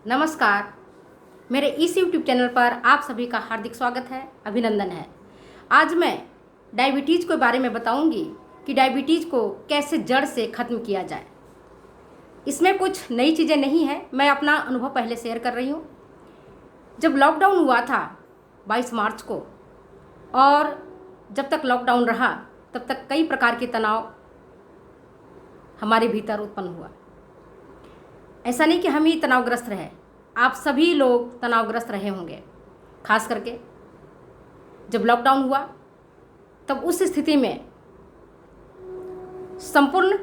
नमस्कार। मेरे इस यूट्यूब चैनल पर आप सभी का हार्दिक स्वागत है, अभिनंदन है। आज मैं डायबिटीज़ के बारे में बताऊंगी कि डायबिटीज़ को कैसे जड़ से ख़त्म किया जाए। इसमें कुछ नई चीज़ें नहीं हैं, मैं अपना अनुभव पहले शेयर कर रही हूँ। जब लॉकडाउन हुआ था 22 मार्च को, और जब तक लॉकडाउन रहा तब तक कई प्रकार के तनाव हमारे भीतर उत्पन्न हुआ। ऐसा नहीं कि हम ही तनावग्रस्त रहे, आप सभी लोग तनावग्रस्त रहे होंगे। खास करके जब लॉकडाउन हुआ तब उस स्थिति में संपूर्ण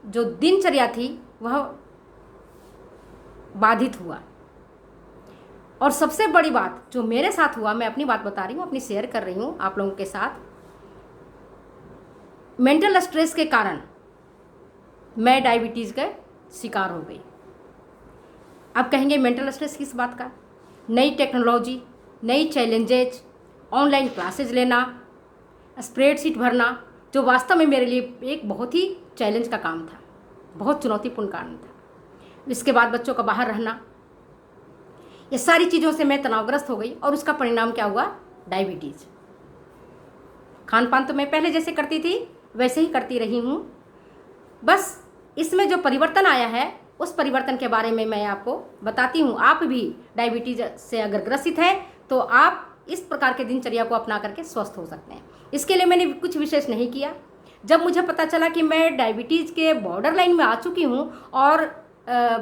जो दिनचर्या थी वह बाधित हुआ। और सबसे बड़ी बात जो मेरे साथ हुआ, मैं अपनी बात बता रही हूँ, अपनी शेयर कर रही हूँ आप लोगों के साथ। मेंटल स्ट्रेस के कारण मैं डायबिटीज़ का शिकार हो गई। अब कहेंगे मेंटल स्ट्रेस किस बात का? नई टेक्नोलॉजी, नई चैलेंजेज, ऑनलाइन क्लासेज लेना, स्प्रेडशीट भरना, जो वास्तव में मेरे लिए एक बहुत ही चैलेंज का काम था, बहुत चुनौतीपूर्ण काम था। इसके बाद बच्चों का बाहर रहना, ये सारी चीज़ों से मैं तनावग्रस्त हो गई और उसका परिणाम क्या हुआ? डायबिटीज़। खान पान तो मैं पहले जैसे करती थी वैसे ही करती रही हूँ, बस इसमें जो परिवर्तन आया है उस परिवर्तन के बारे में मैं आपको बताती हूँ। आप भी डायबिटीज से अगर ग्रसित हैं तो आप इस प्रकार के दिनचर्या को अपना करके स्वस्थ हो सकते हैं। इसके लिए मैंने कुछ विशेष नहीं किया। जब मुझे पता चला कि मैं डायबिटीज़ के बॉर्डर लाइन में आ चुकी हूँ और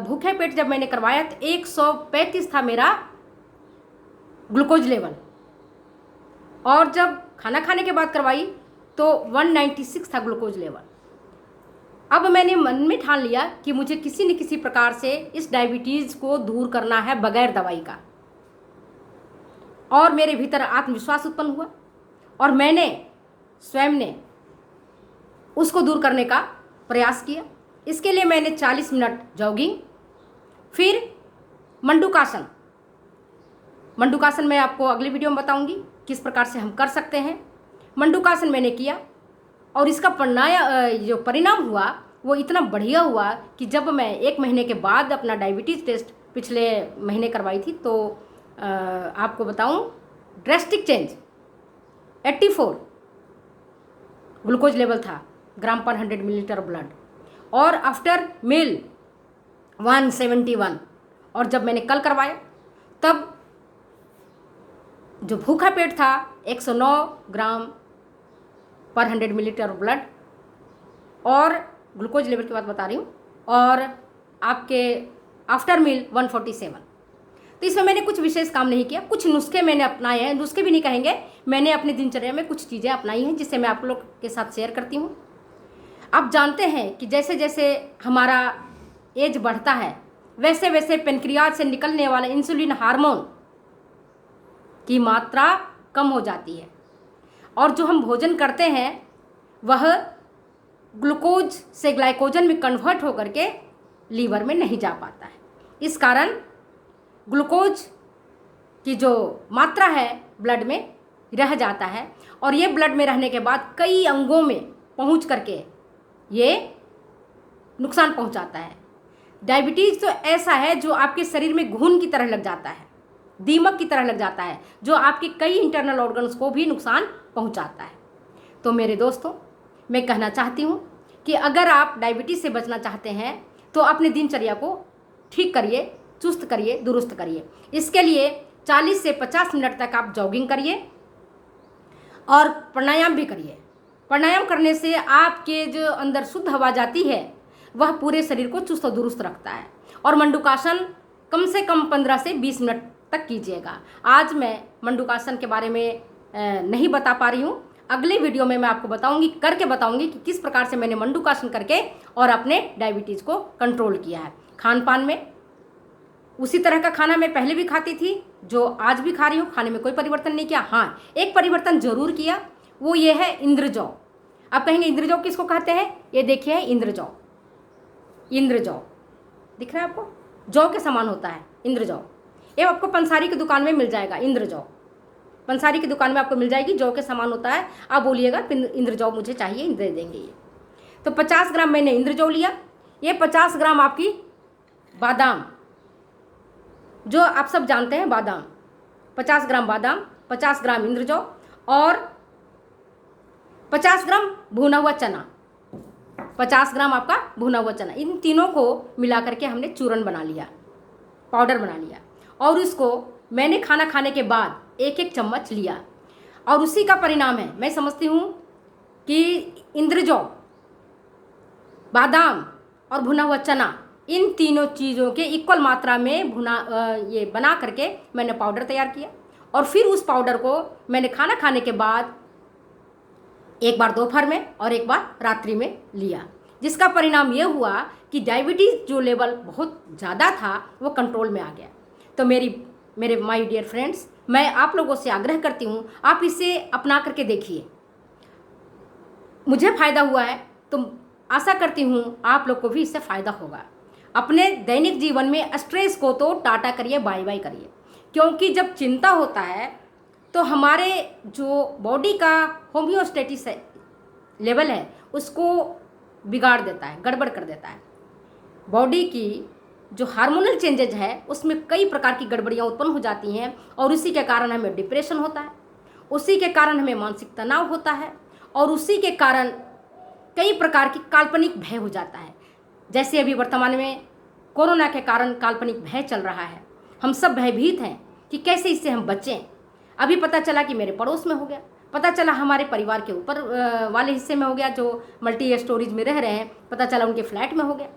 भूखे पेट जब मैंने करवाया तो 135 था मेरा ग्लूकोज लेवल, और जब खाना खाने के बाद करवाई तो 196 था ग्लूकोज लेवल। अब मैंने मन में ठान लिया कि मुझे किसी न किसी प्रकार से इस डायबिटीज़ को दूर करना है बगैर दवाई का। और मेरे भीतर आत्मविश्वास उत्पन्न हुआ और मैंने स्वयं ने उसको दूर करने का प्रयास किया। इसके लिए मैंने 40 मिनट जॉगिंग, फिर मंडूकासन। मंडूकासन मैं आपको अगले वीडियो में बताऊंगी किस प्रकार से हम कर सकते हैं। मंडूकासन मैंने किया और इसका जो परिणाम हुआ वो इतना बढ़िया हुआ कि जब मैं 1 महीने के बाद अपना डायबिटीज़ टेस्ट पिछले महीने करवाई थी तो आपको बताऊं, ड्रेस्टिक चेंज 84 ग्लूकोज लेवल था ग्राम पर 100 मिलीलीटर ब्लड, और आफ्टर मील 171। और जब मैंने कल करवाया तब जो भूखा पेट था 109 ग्राम पर 100 मिलीलीटर ब्लड, और ग्लूकोज लेवल की बात बता रही हूँ, और आपके आफ्टर मील 147। तो इसमें मैंने कुछ विशेष काम नहीं किया, कुछ नुस्खे मैंने अपनाए हैं। नुस्खे भी नहीं कहेंगे, मैंने अपनी दिनचर्या में कुछ चीज़ें अपनाई हैं जिससे मैं आप लोग के साथ शेयर करती हूँ। आप जानते हैं कि जैसे जैसे हमारा एज बढ़ता है वैसे वैसे पेनक्रियाज से निकलने वाला इंसुलिन हार्मोन की मात्रा कम हो जाती है, और जो हम भोजन करते हैं वह ग्लूकोज से ग्लाइकोजन में कन्वर्ट होकर के लीवर में नहीं जा पाता है। इस कारण ग्लूकोज की जो मात्रा है ब्लड में रह जाता है, और ये ब्लड में रहने के बाद कई अंगों में पहुंच करके ये नुकसान पहुंचाता है। डायबिटीज़ तो ऐसा है जो आपके शरीर में घुन की तरह लग जाता है, दीमक की तरह लग जाता है, जो आपके कई इंटरनल ऑर्गन्स को भी नुकसान पहुंचाता है। तो मेरे दोस्तों, मैं कहना चाहती हूँ कि अगर आप डायबिटीज़ से बचना चाहते हैं तो अपनी दिनचर्या को ठीक करिए, चुस्त करिए, दुरुस्त करिए। इसके लिए 40 से 50 मिनट तक आप जॉगिंग करिए और प्राणायाम भी करिए। प्राणायाम करने से आपके जो अंदर शुद्ध हवा जाती है वह पूरे शरीर को चुस्त और दुरुस्त रखता है। और मंडूकासन कम से कम 15 से 20 मिनट तक कीजिएगा। आज मैं मंडूकासन के बारे में नहीं बता पा रही हूँ, अगले वीडियो में मैं आपको बताऊंगी, करके बताऊंगी कि किस प्रकार से मैंने मंडूकासन करके और अपने डायबिटीज़ को कंट्रोल किया है। खान पान में उसी तरह का खाना मैं पहले भी खाती थी जो आज भी खा रही हूँ, खाने में कोई परिवर्तन नहीं किया। हाँ, एक परिवर्तन जरूर किया, वो ये है इंद्रजौ। आप कहेंगे इंद्रजौ किसको कहते हैं? ये देखिए इंद्रजौ, इंद्रजौ दिख रहा है आपको? जौ के समान होता है इंद्रजौ। ये आपको पंसारी की दुकान में मिल जाएगा। इंद्रजौ पंसारी की दुकान में आपको मिल जाएगी, जौ के समान होता है। आप बोलिएगा इंद्रजौ मुझे चाहिए, दे देंगे ये। तो 50 ग्राम मैंने इंद्रजौ लिया। ये 50 ग्राम आपकी बादाम, जो आप सब जानते हैं बादाम, 50 ग्राम बादाम, 50 ग्राम इंद्रजौ और 50 ग्राम भुना हुआ चना, 50 ग्राम आपका भुना हुआ चना, इन तीनों को मिला करके हमने चूरन बना लिया, पाउडर बना लिया। और इसको मैंने खाना खाने के बाद एक एक चम्मच लिया और उसी का परिणाम है, मैं समझती हूँ कि इंद्रजौ, बादाम और भुना हुआ चना, इन तीनों चीज़ों के इक्वल मात्रा में ये बना करके मैंने पाउडर तैयार किया। और फिर उस पाउडर को मैंने खाना खाने के बाद एक बार दोपहर में और एक बार रात्रि में लिया, जिसका परिणाम ये हुआ कि डायबिटीज़ जो लेवल बहुत ज़्यादा था वो कंट्रोल में आ गया। तो मेरे माय डियर फ्रेंड्स, मैं आप लोगों से आग्रह करती हूँ, आप इसे अपना करके देखिए। मुझे फ़ायदा हुआ है तो आशा करती हूँ आप लोग को भी इससे फ़ायदा होगा। अपने दैनिक जीवन में स्ट्रेस को तो टाटा करिए, बाय बाय करिए, क्योंकि जब चिंता होता है तो हमारे जो बॉडी का होम्योस्टेटिस लेवल है उसको बिगाड़ देता है, गड़बड़ कर देता है। बॉडी की जो हार्मोनल चेंजेज है उसमें कई प्रकार की गड़बड़ियाँ उत्पन्न हो जाती हैं और उसी के कारण हमें डिप्रेशन होता है, उसी के कारण हमें मानसिक तनाव होता है और उसी के कारण कई प्रकार की काल्पनिक भय हो जाता है। जैसे अभी वर्तमान में कोरोना के कारण काल्पनिक भय चल रहा है, हम सब भयभीत हैं कि कैसे इससे हम बचें। अभी पता चला कि मेरे पड़ोस में हो गया, पता चला हमारे परिवार के ऊपर वाले हिस्से में हो गया, जो मल्टी स्टोरेज में रह रहे हैं, पता चला उनके फ्लैट में हो गया।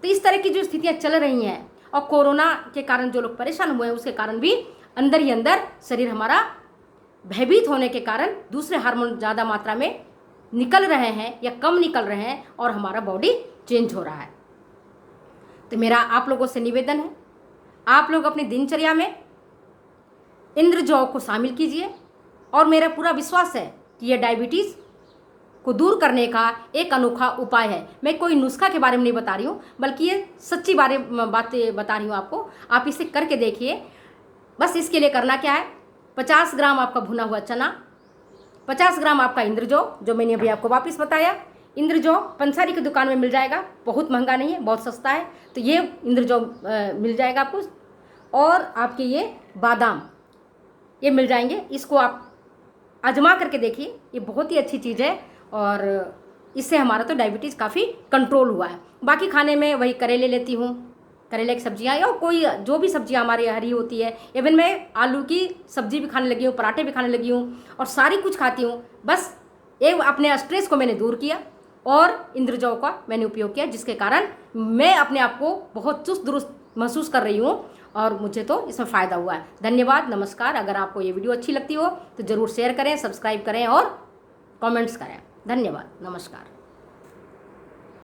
तो इस तरह की जो स्थितियाँ चल रही हैं और कोरोना के कारण जो लोग परेशान हुए हैं उसके कारण भी अंदर ही अंदर शरीर हमारा भयभीत होने के कारण दूसरे हार्मोन ज़्यादा मात्रा में निकल रहे हैं या कम निकल रहे हैं और हमारा बॉडी चेंज हो रहा है। तो मेरा आप लोगों से निवेदन है, आप लोग अपनी दिनचर्या में इंद्रजौ को शामिल कीजिए और मेरा पूरा विश्वास है कि यह डायबिटीज़ को दूर करने का एक अनोखा उपाय है। मैं कोई नुस्खा के बारे में नहीं बता रही हूँ, बल्कि ये सच्ची बातें बता रही हूँ आपको। आप इसे करके देखिए। बस इसके लिए करना क्या है, 50 ग्राम आपका भुना हुआ चना, 50 ग्राम आपका इंद्रजौ, जो मैंने अभी आपको वापस बताया। इंद्रजौ पंसारी की दुकान में मिल जाएगा, बहुत महंगा नहीं है, बहुत सस्ता है। तो ये इंद्रजौ मिल जाएगा आपको। और आपके ये बादाम ये मिल जाएंगे, इसको आप आजमा करके देखिए, ये बहुत ही अच्छी चीज़ है और इससे हमारा तो डायबिटीज़ काफ़ी कंट्रोल हुआ है। बाकी खाने में वही करेले लेती हूँ, करेले की सब्जियाँ या कोई जो भी सब्जियाँ हमारी हरी होती है। इवन मैं आलू की सब्जी भी खाने लगी हूँ, पराठे भी खाने लगी हूँ और सारी कुछ खाती हूँ। बस एक अपने स्ट्रेस को मैंने दूर किया और इंद्रजौ का मैंने उपयोग किया, जिसके कारण मैं अपने आप को बहुत चुस्त दुरुस्त महसूस कर रही हूँ और मुझे तो इसमें फ़ायदा हुआ है। धन्यवाद, नमस्कार। अगर आपको ये वीडियो अच्छी लगती हो तो ज़रूर शेयर करें, सब्सक्राइब करें और कमेंट्स करें। धन्यवाद, नमस्कार।